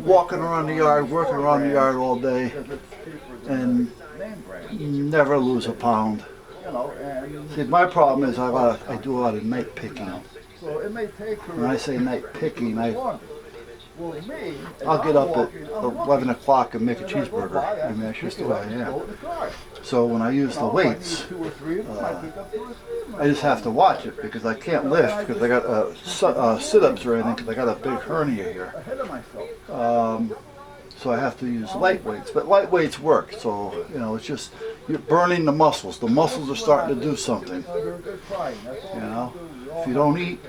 walking around the yard, working around the yard all day, and never lose a pound. See, my problem is I do a lot of night picking. When I say night picking, I'll get up at 11 o'clock and make a cheeseburger. I mean, that's just the way I am. So when I use the weights, I just have to watch it because I can't lift because I got sit-ups or anything because I got a big hernia here. So I have to use light weights, but light weights work. So, you know, it's just, you're burning the muscles. The muscles are starting to do something. You know, if you don't eat,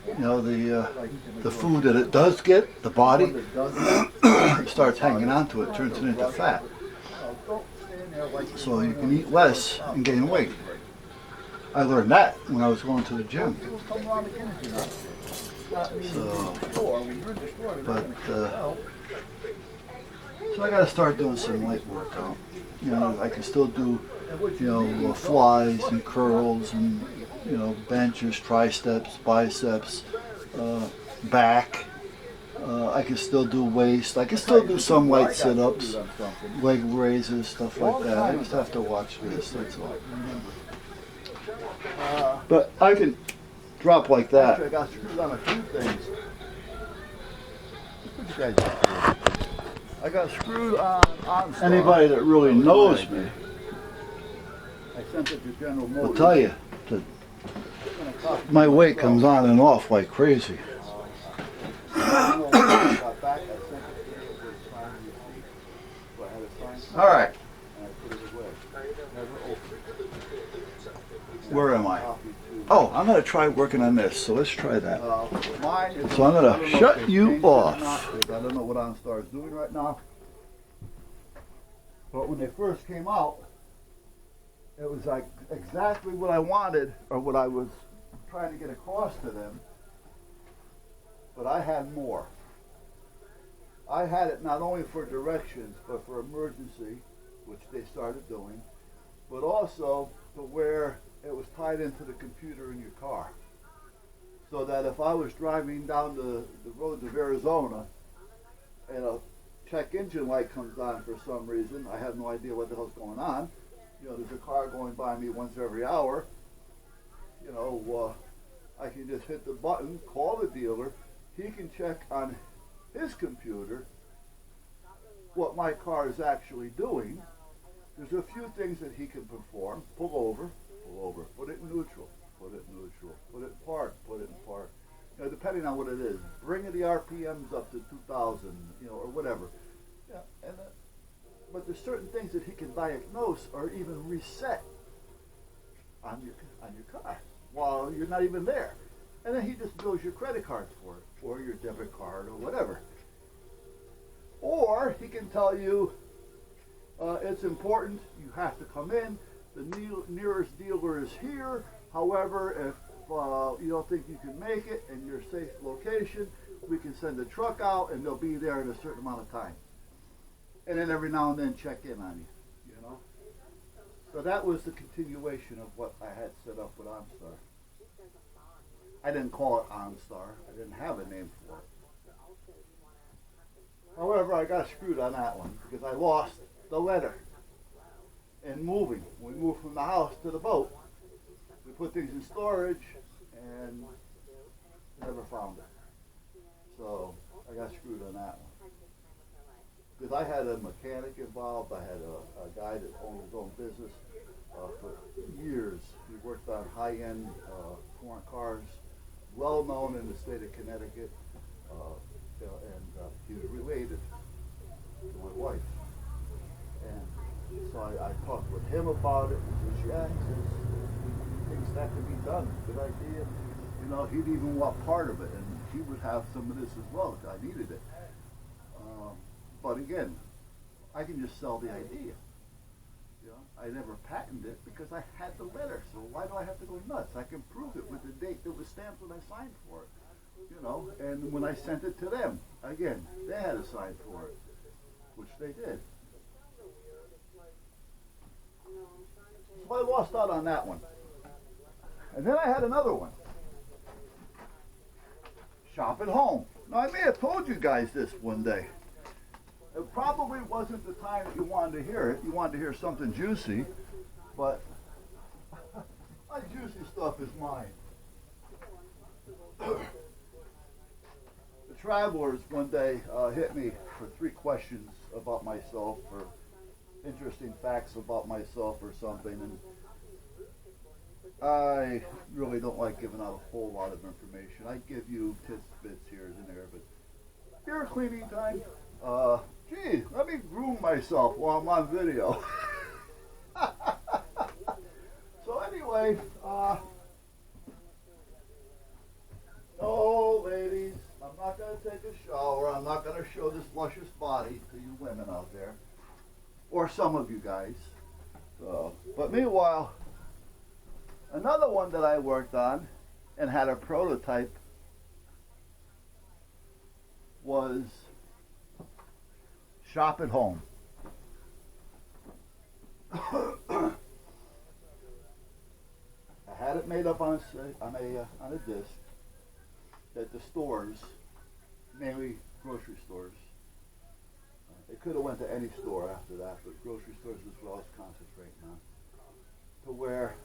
you know, the food that it does get, the body, starts hanging on to it, turns it into fat. So you can eat less and gain weight. I learned that when I was going to the gym. So, but, so I got to start doing some light workout. You know, I can still do, you know, flies and curls and, you know, benches, triceps, biceps, back. I can still do waist. I can still do some light sit-ups, leg raises, stuff like that. I just have to watch this, that's all. But I can drop like that. I got screws on a few things. I got screwed on Anybody that really knows me I sent it to General Motors. will tell you that my weight comes on and off like crazy. All right. Where am I? Oh, I'm going to try working on this, so let's try that. So I'm going to shut you off. I don't know what OnStar is doing right now. But when they first came out, it was like exactly what I wanted, or what I was trying to get across to them. But I had more. I had it not only for directions, but for emergency, which they started doing, but also to where it was tied into the computer in your car. So that if I was driving down the roads of Arizona and a check engine light comes on for some reason, I have no idea what the hell's going on. You know, there's a car going by me once every hour. You know, I can just hit the button, call the dealer. He can check on his computer what my car is actually doing. There's a few things that he can perform. Pull over, put it in neutral, put it in neutral, put it in park, put it in park. You know, depending on what it is. Bring the RPMs up to 2,000, you know, or whatever. Yeah, and but there's certain things that he can diagnose or even reset on your car while you're not even there. And then he just bills your credit card for it, or your debit card, or whatever. Or he can tell you, it's important, you have to come in, the nearest dealer is here, however, if you don't think you can make it and you're a safe location, we can send a truck out and they'll be there in a certain amount of time. And then every now and then check in on you, you know. So that was the continuation of what I had set up with OnStar. I didn't call it OnStar. I didn't have a name for it. However, I got screwed on that one because I lost the letter in moving. We moved from the house to the boat. We put things in storage and never found it. So I got screwed on that one. Because I had a mechanic involved. I had a guy that owned his own business for years. He worked on high-end foreign cars, well known in the state of Connecticut, and he was related to my wife. And so I talked with him about it. He says, yeah, he says, things that can be done. Good idea. You know, he'd even want part of it, and he would have some of this as well if I needed it. But again, I can just sell the idea. You know, I never patented it because I had the letter. So why do I have to go nuts? I can prove it with the date that was stamped when I signed for it. You know, and when I sent it to them, again, they had to sign for it, which they did. So I lost out on that one. And then I had another one. shop at home. Now, I may have told you guys this one day. It probably wasn't the time that you wanted to hear it. You wanted to hear something juicy, but my juicy stuff is mine. The travelers one day hit me for 3 questions about myself or interesting facts about myself or something, and I really don't like giving out a whole lot of information. I give you tidbits here and there, but beer cleaning time. Gee, let me groom myself while I'm on video. So anyway, oh ladies, I'm not going to take a shower. I'm not going to show this luscious body to you women out there, or some of you guys. But meanwhile, another one that I worked on and had a prototype was shop at home. I had it made up on a disc that the stores, mainly grocery stores, it could have went to any store after that, but grocery stores is what I was concentrating on. To where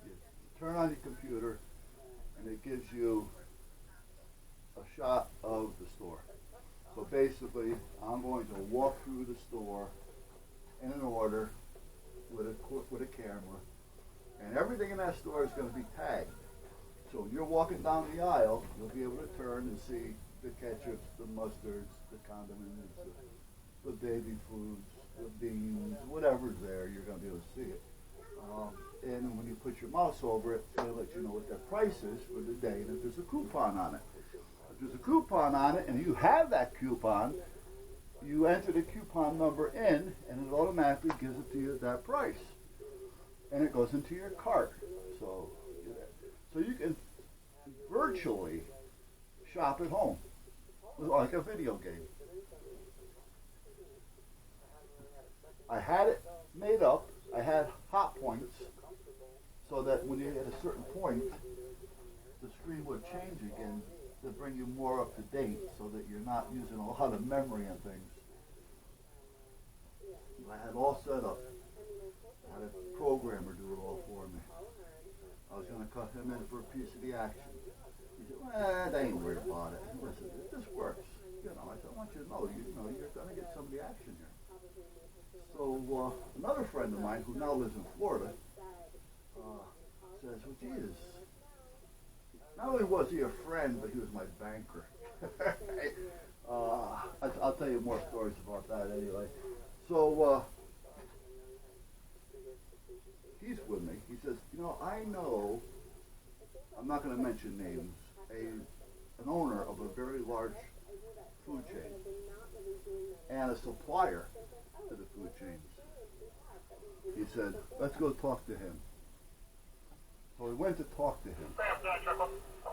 you turn on your computer and it gives you a shot of the store. So basically, I'm going to walk through the store in an order with a camera, and everything in that store is going to be tagged. So when you're walking down the aisle, you'll be able to turn and see the ketchups, the mustards, the condiments, the baby foods, the beans, whatever's there, you're going to be able to see it. And when you put your mouse over it, it'll let you know what their price is for the day and if there's a coupon on it. If there's a coupon on it and you have that coupon, you enter the coupon number in and it automatically gives it to you at that price. And it goes into your cart. So you can virtually shop at home, like a video game. I had it made up. I had hot points so that when you hit a certain point, the screen would change again to bring you more up to date so that you're not using a lot of memory and things. I had it all set up. I had a programmer do it all for me. I was going to cut him in for a piece of the action. He said, well, they ain't worried about it. Listen, this works. You know, I said, I want you to know, you're going to get some of the action here. So another friend of mine who now lives in Florida says, well, Jesus, not only was he a friend, but he was my banker. I'll tell you more stories about that anyway. So he's with me. He says, I know, I'm not going to mention names, an owner of a very large food chain and a supplier to the food chains. He said, let's go talk to him. So we went to talk to him.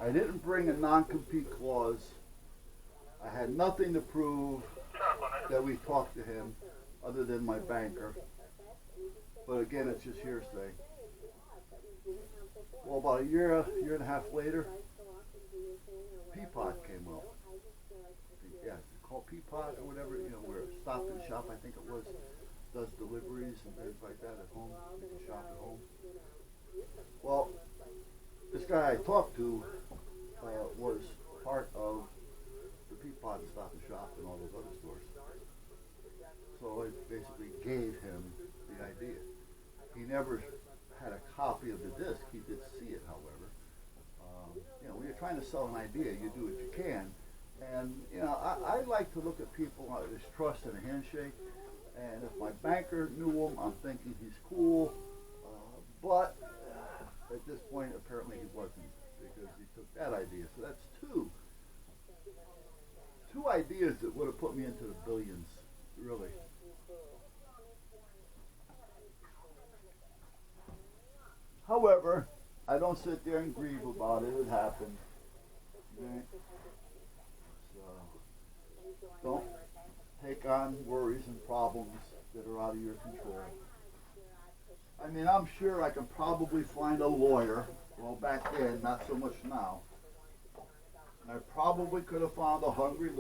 I didn't bring a non-compete clause. I had nothing to prove that we talked to him other than my banker. But again, it's just hearsay. Well, about a year and a half later, Peapod came out. Yeah, called Peapod or whatever, where Stop and Shop, I think it was, does deliveries and things like that at home. You can shop at home. Well, this guy I talked to was part of the Peapod and Stop and Shop and all those other stores. So I basically gave him the idea. He never had a copy of the disc. He did see it, however. When you're trying to sell an idea, you do what you can. And, I like to look at people as trust and a handshake. And if my banker knew him, I'm thinking he's cool. But at this point, apparently he wasn't, because he took that idea. So that's two ideas that would have put me into the billions, really. However, I don't sit there and grieve about it. It happened. Okay? So, don't take on worries and problems that are out of your control. I mean, I'm sure I can probably find a lawyer. Well, back then, not so much now. I probably could have found a hungry